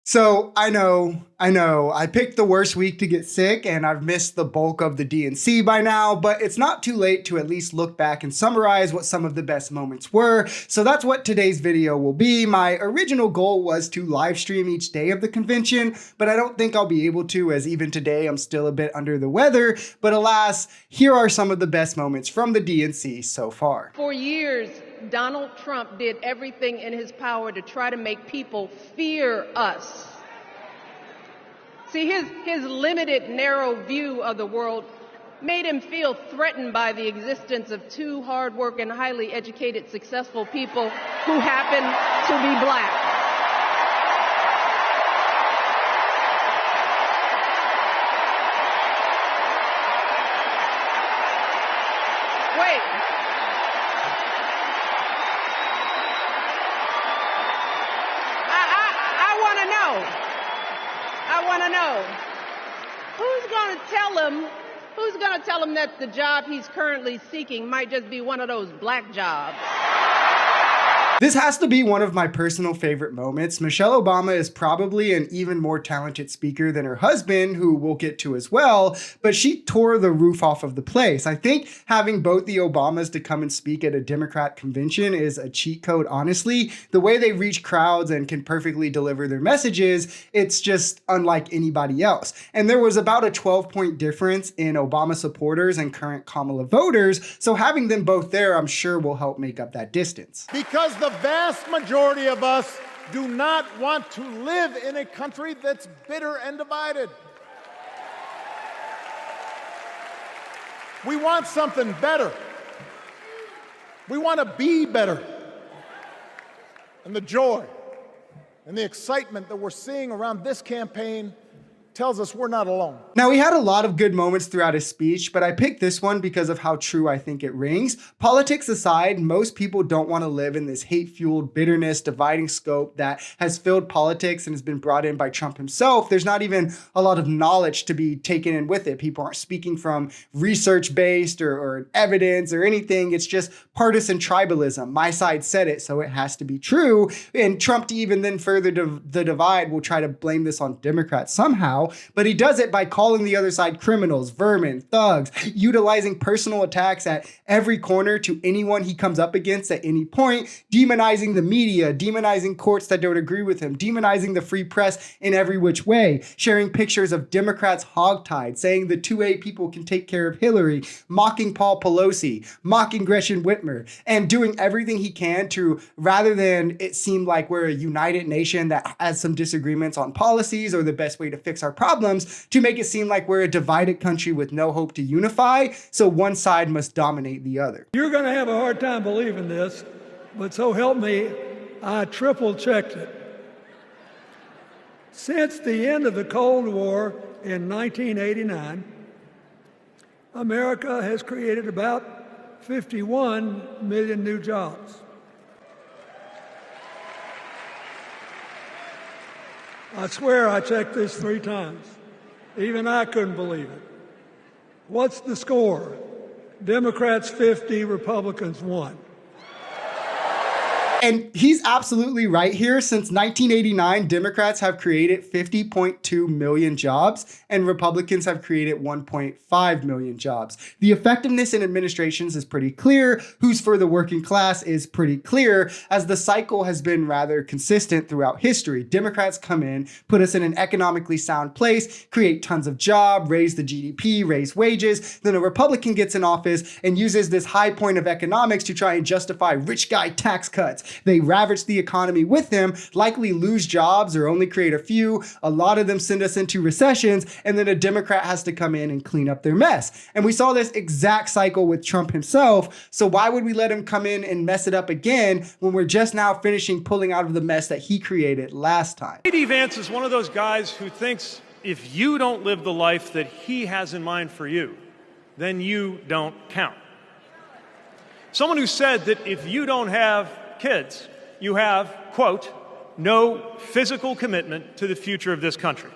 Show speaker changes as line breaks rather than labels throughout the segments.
So I know, I picked the worst week to get sick and I've missed the bulk of the DNC by now, but it's not too late to at least look back and summarize what some of the best moments were. So that's what today's video will be. My original goal was to live stream each day of the convention, but I don't think I'll be able to, as even today I'm still a bit under the weather. But alas, here are some of the best moments from the DNC so far.
For years, Donald Trump did everything in his power to try to make people fear us. See, his limited, narrow view of the world made him feel threatened by the existence of two hard-working, highly educated, successful people who happen to be black. Wait. I want to know who's going to tell him that the job he's currently seeking might just be one of those black jobs.
This has to be one of my personal favorite moments. Michelle Obama is probably an even more talented speaker than her husband, who we'll get to as well, but she tore the roof off of the place. I think having both the Obamas to come and speak at a Democrat convention is a cheat code, honestly. The way they reach crowds and can perfectly deliver their messages, it's just unlike anybody else. And there was about a 12-point difference in Obama supporters and current Kamala voters, so having them both there, I'm sure will help make up that distance.
Because the vast majority of us do not want to live in a country that's bitter and divided. We want something better. We want to be better. And the joy and the excitement that we're seeing around this campaign tells us we're not alone.
Now, he had a lot of good moments throughout his speech, but I picked this one because of how true I think it rings. Politics aside, most people don't want to live in this hate-fueled bitterness, dividing scope that has filled politics and has been brought in by Trump himself. There's not even a lot of knowledge to be taken in with it. People aren't speaking from research-based or evidence or anything. It's just partisan tribalism. My side said it, so it has to be true. And Trump, to even then further the divide, will try to blame this on Democrats somehow. But he does it by calling the other side criminals, vermin, thugs, utilizing personal attacks at every corner to anyone he comes up against at any point, demonizing the media, demonizing courts that don't agree with him, demonizing the free press in every which way, sharing pictures of Democrats hogtied, saying the 2A people can take care of Hillary, mocking Paul Pelosi, mocking Gretchen Whitmer, and doing everything he can to, rather than it seem like we're a united nation that has some disagreements on policies or the best way to fix our problems, to make it seem like we're a divided country with no hope to unify, so one side must dominate the other.
You're going to have a hard time believing this, but so help me, I triple-checked it. Since the end of the Cold War in 1989, America has created about 51 million new jobs. I swear I checked this 3 times. Even I couldn't believe it. What's the score? Democrats 50, Republicans 1.
And he's absolutely right here. Since 1989, Democrats have created 50.2 million jobs and Republicans have created 1.5 million jobs. The effectiveness in administrations is pretty clear. Who's for the working class is pretty clear, as the cycle has been rather consistent throughout history. Democrats come in, put us in an economically sound place, create tons of jobs, raise the GDP, raise wages. Then a Republican gets in office and uses this high point of economics to try and justify rich guy tax cuts. They ravage the economy with them, likely lose jobs or only create a few. A lot of them send us into recessions, and then a Democrat has to come in and clean up their mess. And we saw this exact cycle with Trump himself. So why would we let him come in and mess it up again when we're just now finishing pulling out of the mess that he created last time?
J.D. Vance is one of those guys who thinks if you don't live the life that he has in mind for you, then you don't count. Someone who said that if you don't have kids, you have, quote, no physical commitment to the future of this country.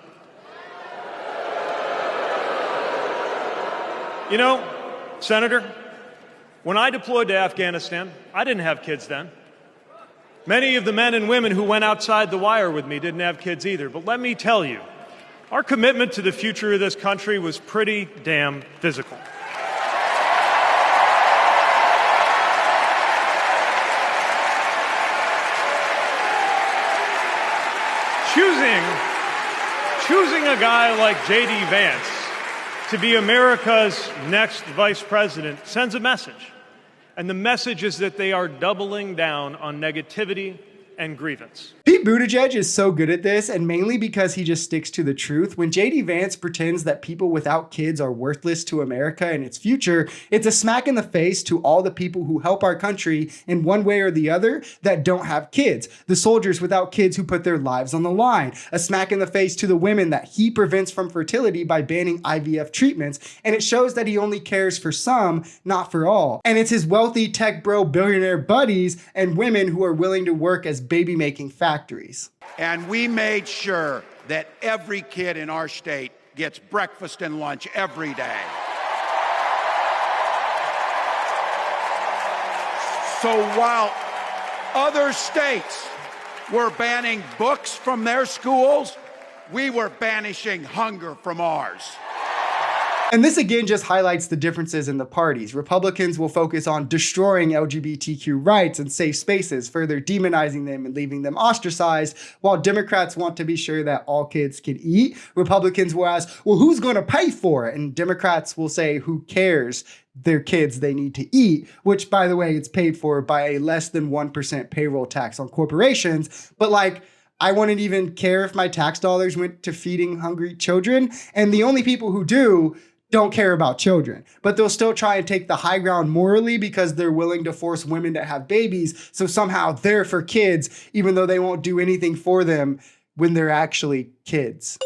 You know, Senator, when I deployed to Afghanistan, I didn't have kids then. Many of the men and women who went outside the wire with me didn't have kids either. But let me tell you, our commitment to the future of this country was pretty damn physical. Choosing a guy like J.D. Vance to be America's next vice president sends a message. And the message is that they are doubling down on negativity and grievance.
Pete Buttigieg is so good at this, and mainly because he just sticks to the truth. When J.D. Vance pretends that people without kids are worthless to America and its future, it's a smack in the face to all the people who help our country in one way or the other that don't have kids. The soldiers without kids who put their lives on the line. A smack in the face to the women that he prevents from fertility by banning IVF treatments. And it shows that he only cares for some, not for all. And it's his wealthy tech bro billionaire buddies and women who are willing to work as baby-making factories.
And we made sure that every kid in our state gets breakfast and lunch every day. So while other states were banning books from their schools, we were banishing hunger from ours.
And this again just highlights the differences in the parties. Republicans will focus on destroying LGBTQ rights and safe spaces, further demonizing them and leaving them ostracized, while Democrats want to be sure that all kids can eat. Republicans will ask, well, who's going to pay for it? And Democrats will say, who cares? Their kids, they need to eat, which, by the way, it's paid for by a less than 1% payroll tax on corporations. But like, I wouldn't even care if my tax dollars went to feeding hungry children. And the only people who do don't care about children, but they'll still try and take the high ground morally because they're willing to force women to have babies. So somehow they're for kids, even though they won't do anything for them when they're actually kids.